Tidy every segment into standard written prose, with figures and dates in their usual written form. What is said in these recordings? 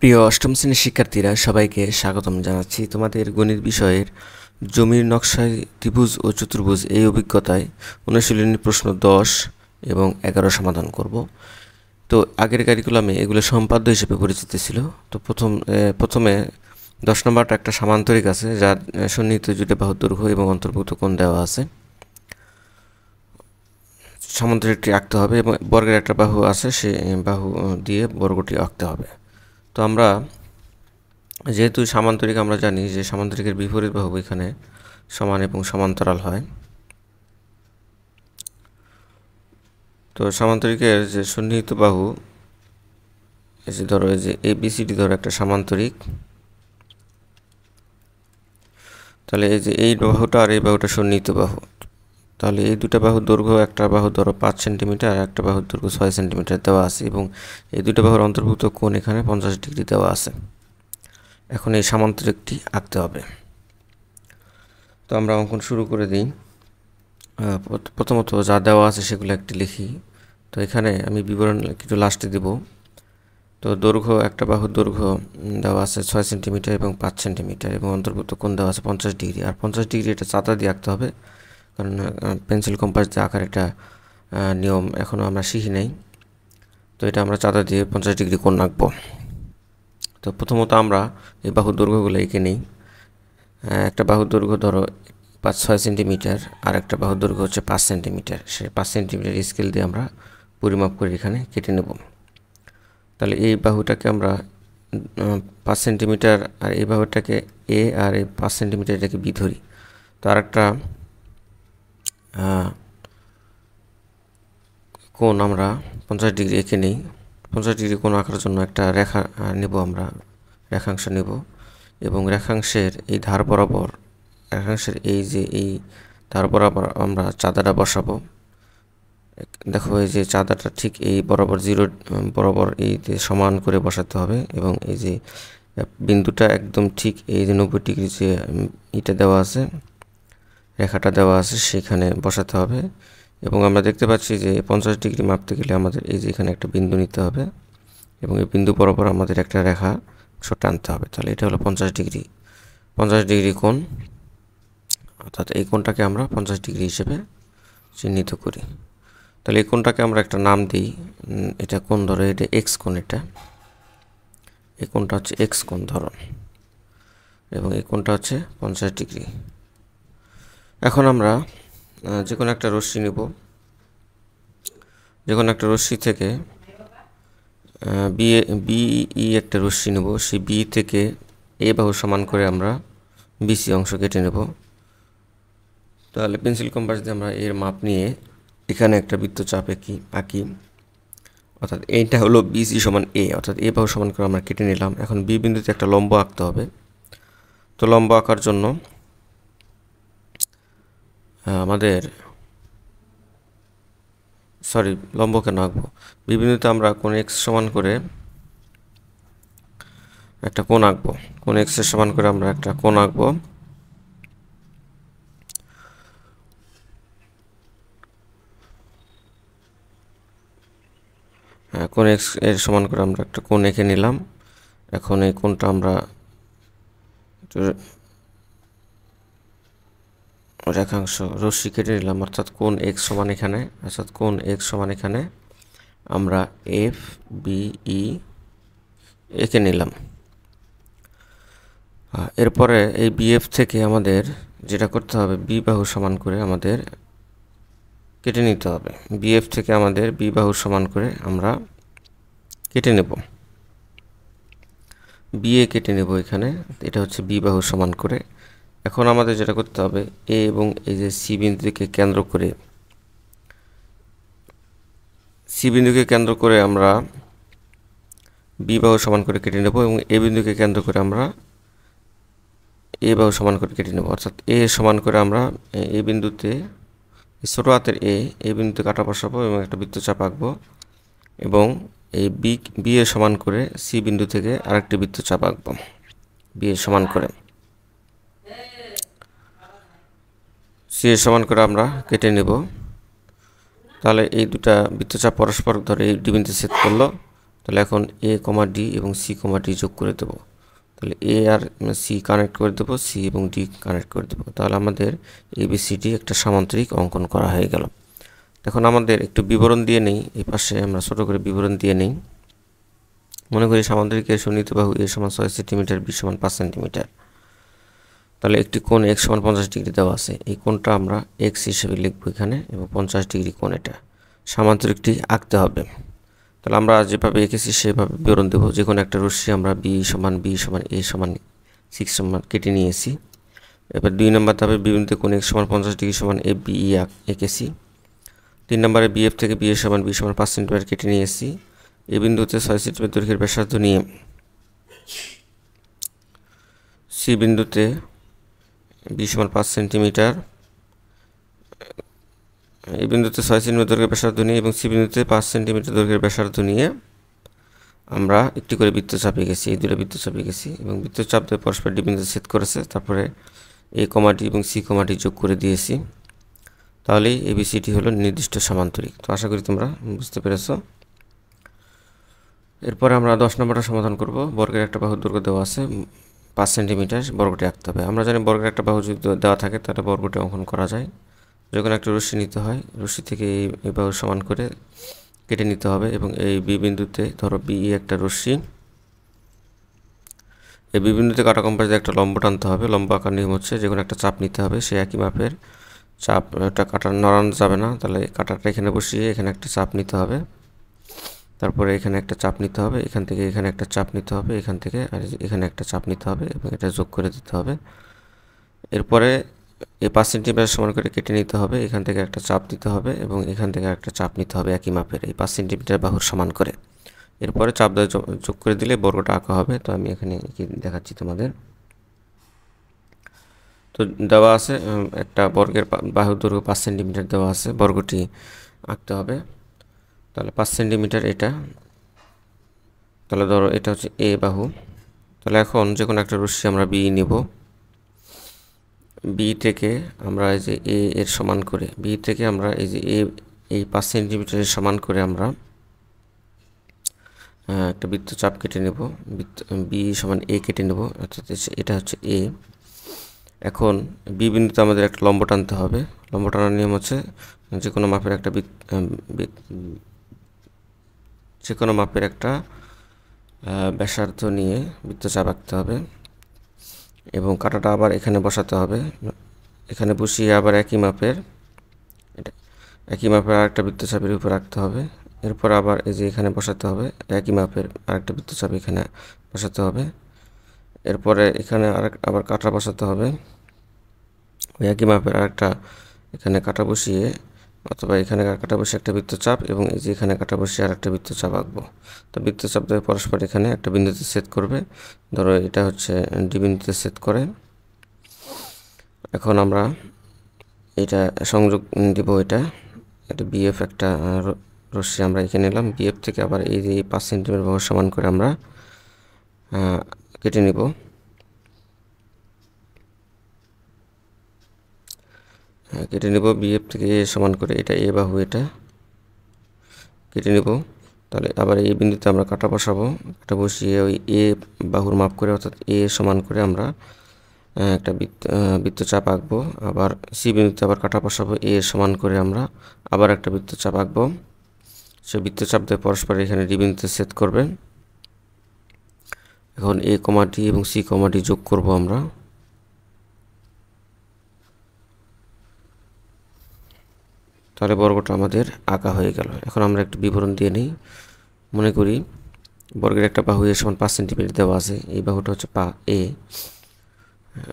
প্রিয় অষ্টম শ্রেণীর শিক্ষার্থীরা, সবাইকে স্বাগতম জানাচ্ছি তোমাদের গণিত বিষয়ের জমির নকশায় ত্রিভুজ ও চতুর্ভুজ এই অভিজ্ঞতায় অনুশীলনী প্রশ্ন 10 এবং 11 সমাধান করব। তো আগের কারিকুলামে এগুলো সম্পাদ্য হিসেবে পরিচিত ছিল। তো প্রথমে 10 নম্বরটা একটা সামান্তরিক আছে, যার সন্নিহিত জুটে বাহুর দৈর্ঘ্য এবং অন্তর্ভুক্ত কোণ দেওয়া আছে। সামান্তরিকটি আঁকতে হবে এবং বর্গের একটা বাহু আছে, সেই বাহু দিয়ে বর্গটি আঁকতে হবে। তো আমরা যেহেতু সামান্তরিক, আমরা জানি যে সামান্তরিকের বিপরীত বাহু এখানে সমান এবং সমান্তরাল হয়। তো সামান্তরিকের যে সন্নিহিত বাহু, এই যে ধরো এই যে ABCD ধরো একটা সামান্তরিক, তাহলে এই যে এই বাহুটা আর এই বাহুটা সন্নিহিত বাহু। তাহলে এই দুটো বাহুর দৈর্ঘ্য, একটা বাহু ধরো 5 সেন্টিমিটার আর একটা বাহুর দৈর্ঘ্য 6 সেন্টিমিটার দেওয়া আছে এবং এই দুটো বাহুর অন্তর্ভুক্ত কোণ এখানে 50 ডিগ্রি দেওয়া আছে। এখন এই সামান্তরিকটি আঁকতে হবে। তো আমরা অঙ্কন শুরু করে দিই। প্রথমত যা দেওয়া আছে সেগুলো একটি লিখি। তো এখানে আমি বিবরণ কিছু লাস্টে দেব। তো দৈর্ঘ্য, একটা বাহুর দৈর্ঘ্য দেওয়া আছে 6 সেন্টিমিটার এবং 5 সেন্টিমিটার এবং অন্তর্ভুক্ত কোণ দেওয়া আছে 50 ডিগ্রি। আর 50 ডিগ্রি এটা চাঁদা দিয়ে আঁকতে হবে, কারণ পেন্সিল কম্পাস দিয়ে আঁকার একটা নিয়ম এখনও আমরা শিখি নাই। তো এটা আমরা চাঁদা দিয়ে 50 ডিগ্রি কোণ আঁকবো। তো প্রথমত আমরা এই বাহুর দৈর্ঘ্যগুলো এঁকে নিই। একটা বাহুর দৈর্ঘ্য ধরো 5-6 সেন্টিমিটার আর একটা বাহুর দৈর্ঘ্য হচ্ছে 5 সেন্টিমিটার। সেই 5 সেন্টিমিটার স্কেল দিয়ে আমরা পরিমাপ করে এখানে কেটে নেব। তাহলে এই বাহুটাকে আমরা 5 সেন্টিমিটার আর এই বাহুটাকে A আর এই 5 সেন্টিমিটার এটাকে B ধরি। তো আর একটা কোণ আমরা 50 ডিগ্রি এঁকে নিই। 50 ডিগ্রি কোণ আঁকার জন্য একটা রেখা নেব, আমরা রেখাংশ নেব এবং রেখাংশের এই ধার বরাবর, রেখাংশের এই যে এই ধার বরাবর আমরা চাঁদাটা বসাবো। দেখো এই যে চাঁদাটা ঠিক এই বরাবর 0 বরাবর এই যে সমান করে বসাতে হবে এবং এই যে বিন্দুটা একদম ঠিক এই যে 90 ডিগ্রি যে এটা দেওয়া আছে, রেখাটা দেওয়া আছে, সেখানে বসাতে হবে। এবং আমরা দেখতে পাচ্ছি যে 50 ডিগ্রি মাপতে গেলে আমাদের এই যে এখানে একটা বিন্দু নিতে হবে এবং এই বিন্দু বরাবর আমাদের একটা রেখা টানতে হবে। তাহলে এটা হলো 50 ডিগ্রি কোণ, অর্থাৎ এই কোণটাকে আমরা 50 ডিগ্রি হিসেবে চিহ্নিত করি। তাহলে এই কোণটাকে আমরা একটা নাম দিই। এটা কোণ ধরো, এটা এক্স কোণ, এটা এই কোণটা হচ্ছে এক্স কোণ ধরো, এবং এই কোণটা হচ্ছে 50 ডিগ্রি। এখন আমরা যে কোনো একটা রশ্মি নেব। যে কোনো একটা রশ্মি থেকে বিই একটা রশ্মি নেব। সেই বি থেকে এ বাহু সমান করে আমরা বিসি অংশ কেটে নেব। তাহলে পেন্সিল কম্পাস দিয়ে আমরা এর মাপ নিয়ে এখানে একটা বৃত্তচাপ আঁকি। অর্থাৎ এইটা হলো বিসি সমান এ, অর্থাৎ এ বাহু সমান করে আমরা কেটে নিলাম। এখন বি বিন্দুতে একটা লম্ব আঁকতে হবে। তো লম্ব আঁকার জন্য আমাদের লম্ব কেন আঁকবো, বি বিন্দুতে আমরা কোণ এক্স সমান করে একটা কোণ আঁকবো। কোণ এক্স এর সমান করে আমরা একটা কোণ আঁকবো। কোণ এক্স এর সমান করে আমরা একটা কোণ এঁকে নিলাম। এখন এই কোণটা আমরা রেখাংশ রশ্মি কেটে নিলাম, অর্থাৎ কোণ এক্স সমান এখানে আমরা এফ বি ই এঁকে নিলাম। এরপরে এই বিএফ থেকে আমাদের যেটা করতে হবে, বি বাহু সমান করে আমাদের কেটে নিতে হবে। বিএফ থেকে আমাদের বি বাহু সমান করে আমরা কেটে নেব, বিএ কেটে নেব এখানে। এটা হচ্ছে বি বাহু সমান করে। এখন আমাদের যেটা করতে হবে, এ এবং এই যে সি বিন্দুকে কেন্দ্র করে আমরা বি বাহু সমান করে কেটে নেব এবং এ বিন্দুকে কেন্দ্র করে আমরা এ বাহু সমান করে কেটে নেব। অর্থাৎ এ সমান করে আমরা এই বিন্দুতে, ছোট হাতের এ বিন্দুতে কাটা বসাবো এবং একটা বৃত্তচাপ আঁকবো এবং এই বি এ সমান করে সি বিন্দু থেকে আরেকটি বৃত্তচাপ আঁকবো বি এ সমান করে। সি এ সমান করে আমরা কেটে নেব। তাহলে এই দুটা বৃত্তচাপ পরস্পর ধরে এই ডি বিন্দুতে ছেদ করলো। তাহলে এখন এ কমা ডি এবং সি কমা ডি যোগ করে দেবো। তাহলে এ আর সি কানেক্ট করে দেবো, সি এবং ডি কানেক্ট করে দেবো। তাহলে আমাদের এবিসিডি একটা সামান্তরিক অঙ্কন করা হয়ে গেল। এখন আমাদের একটু বিবরণ দিয়ে নেই, এই পাশে আমরা ছোটো করে বিবরণ দিয়ে নেই। মনে করি সামান্তরিকের সন্নিহিত বাহু এ সমান 6 সেন্টিমিটার, বি সমান 5 সেন্টিমিটার। তাহলে একটি কোণ এক্স সমান 50 ডিগ্রি দেওয়া আছে, এই কোণটা আমরা এক্স হিসেবে লিখবো এখানে, এবং 50 ডিগ্রি কোণ এটা। সামান্তরিকটি আঁকতে হবে। তাহলে আমরা যেভাবে এঁকেছি সেভাবে বিবরণ দেবো। যে কোনো একটা রশ্মি আমরা বি সমান এ সমান 6 সমান কেটে নিয়েছি। এবার 2 নম্বর ধাপে বিবিন্দুতে কোণ এক্স সমান 50 ডিগ্রি সমান এফ বি ই এঁকেছি। 3 নম্বরে বিএফ থেকে বি সমান 5 সেন্টিমিটার কেটে নিয়েছি। এই বিন্দুতে 6 সেন্টিমিটার দৈর্ঘ্যের ব্যাসার্ধ নিয়ে সি বিন্দুতে বি সমান 5 সেন্টিমিটার, এই বিন্দুতে 6 সেন্টিমিটার দৈর্ঘ্যের ব্যাসার্ধ নিয়ে এবং সি বিন্দুতে 5 সেন্টিমিটার দৈর্ঘ্যের ব্যাসার্ধ নিয়ে আমরা একটি করে বৃত্তচাপ এঁকেছি। এই দুটো বৃত্তচাপ এঁকেছি এবং বৃত্তচাপ দিয়ে পরস্পর ডি বিন্দুতে ছেদ করেছে। তারপরে এ কমা ডি এবং সি কমা ডি যোগ করে দিয়েছি। তাহলেই এবিসিডি হলো নির্দিষ্ট সামান্তরিক। তো আশা করি তোমরা বুঝতে পেরেছো। এরপরে আমরা 10 নম্বরটা সমাধান করব। বর্গের একটা বাহুর দৈর্ঘ্য দেওয়া আছে 5 সেন্টিমিটার, বর্গটি আঁকতে হবে। আমরা জানি বর্গের একটা বাহু যদি দেওয়া থাকে তাহলে বর্গটি অঙ্কন করা যায়। যখন একটা রশ্মি নিতে হয়, রশ্মি থেকে এই বাহু সমান করে কেটে নিতে হবে এবং এই বি বিন্দুতে ধরো বি একটা রশ্মি, এই বি বিন্দুতে কাটা কম্পাসে একটা লম্ব টানতে হবে। লম্ব আঁকার নিয়ম হচ্ছে যে কোনো একটা চাপ নিতে হবে, সেই একই মাপের চাপ, এটা কাটা নড়ানো যাবে না। তাহলে কাটাটা এখানে বসিয়ে এখানে একটা চাপ নিতে হবে, তারপরে এখানে একটা চাপ নিতে হবে, এখান থেকে এখানে একটা চাপ নিতে হবে, এখান থেকে আর এখানে একটা চাপ নিতে হবে এবং এটা যোগ করে দিতে হবে। এরপরে এই 5 সেন্টিমিটার সমান করে কেটে নিতে হবে, এখান থেকে একটা চাপ দিতে হবে এবং এখান থেকে একটা চাপ নিতে হবে একই মাপের, এই 5 সেন্টিমিটার বাহুর সমান করে। এরপরে চাপ দিয়ে যোগ করে দিলে বর্গটা আঁকা হবে। তো আমি এখানে দেখাচ্ছি তোমাদের। তো দেওয়া আছে একটা বর্গের বাহুর দৈর্ঘ্য 5 সেন্টিমিটার দেওয়া আছে, বর্গটি আঁকতে হবে। তাহলে 5 সেন্টিমিটার এটা, তাহলে ধরো এটা হচ্ছে এ বাহু। তাহলে এখন যে কোনো একটা রশ্মি আমরা বি নিব, বি থেকে আমরা এই যে এ এর সমান করে, বি থেকে আমরা এই যে এই 5 সেন্টিমিটারের সমান করে আমরা একটা বৃত্তচাপ কেটে নেব। বি সমান এ কেটে নেব, অর্থাৎ এটা হচ্ছে এ। এখন বি বিন্দুতে আমাদের একটা লম্ব টানতে হবে। লম্ব টানার নিয়ম হচ্ছে যে কোনো মাপের একটা ব্যাসার্ধ নিয়ে বৃত্তচাপ আঁকতে হবে এবং কাঁটাটা আবার এখানে বসাতে হবে। এখানে বসিয়ে আবার একই মাপের আরেকটা বৃত্তচাপের উপর রাখতে হবে। এরপর আবার এই যে এখানে বসাতে হবে একই মাপের আরেকটা বৃত্তচাপ এখানে বসাতে হবে। এরপরে এখানে আবার কাঁটা বসাতে হবে, ওই একই মাপের আরেকটা এখানে কাঁটা বসিয়ে, অথবা এখানে কাঁটা বসিয়ে একটা বৃত্তচাপ এবং এই যে এখানে কাঁটা বসিয়ে আর একটা বৃত্তচাপ আঁকবো। তো বৃত্তচাপ দিয়ে পরস্পর এখানে একটা বিন্দুতে ছেদ করবে। ধরো এটা হচ্ছে ডি বিন্দুতে ছেদ করে। এখন আমরা এটা সংযোগ দিব, এটা বিএফ একটা রশ্মি আমরা এখানে নিলাম। বিএফ থেকে আবার এই যে 5 সেন্টিমিটার বাহু সমান করে আমরা কেটে নিব। বিএফ থেকে এ সমান করে, এটা এ বাহু, এটা কেটে নিব। তাহলে আবার এই বিন্দুতে আমরা কাটা বসাবো, কাটা বসিয়ে ওই এ বাহুর মাপ করে, অর্থাৎ এ সমান করে আমরা একটা বৃত্তচাপ আঁকবো। আবার সি বিন্দুতে আবার কাটা বসাবো, এ সমান করে আমরা আবার একটা বৃত্তচাপ আঁকবো। সে বৃত্তচাপ দিয়ে পরস্পর এখানে ডি বিন্দুতে ছেদ করবে। এখন এ কমা ডি এবং সি কমা ডি যোগ করব আমরা। তাহলে বর্গটা আমাদের আঁকা হয়ে গেল। এখন আমরা একটু বিবরণ দিয়ে নিই। মনে করি বর্গের একটা বাহু এ সমান 5 সেন্টিমিটার দেওয়া আছে, এই বাহুটা হচ্ছে এ,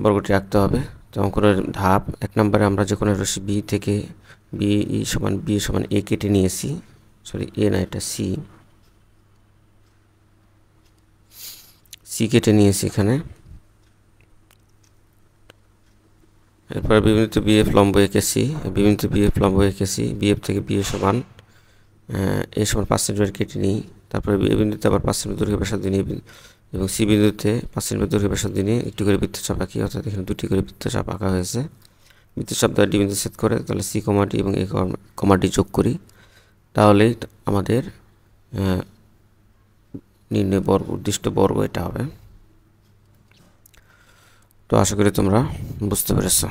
বর্গটি আঁকতে হবে। তো অঙ্কনের ধাপ 1 নম্বরে আমরা যে কোনো রশ্মি বি থেকে বি সমান এ কেটে নিয়েছি, সরি এ না, এটা সি কেটে নিয়েছি এখানে। এরপরে বিবিন্দুতে বিএফ লম্ব এঁকেছি, বিএফ থেকে বি সমান এ সমান 5 সেন্টিমিটার কেটে নিই। তারপরে এ বিন্দুতে আবার 5 সেন্টিমিটার দৈর্ঘ্য ব্যাসার্ধ নিই এবং সি বিন্দুতে 5 সেন্টিমিটার দৈর্ঘ্য ব্যাসার্ধ নিয়ে একটি করে বৃত্তচাপ আঁকি, অর্থাৎ এখানে দুটি করে বৃত্তচাপ আঁকা হয়েছে। বৃত্তচাপ দ্বারা ডি বিন্দু ছেদ করে, তাহলে সি কমা ডি এবং এ কমা ডি যোগ করি। তাহলেই আমাদের নির্ণয় বর্গ উদ্দিষ্ট বর্গ এটা হবে। তো আশা করি তোমরা বুঝতে পেরেছো।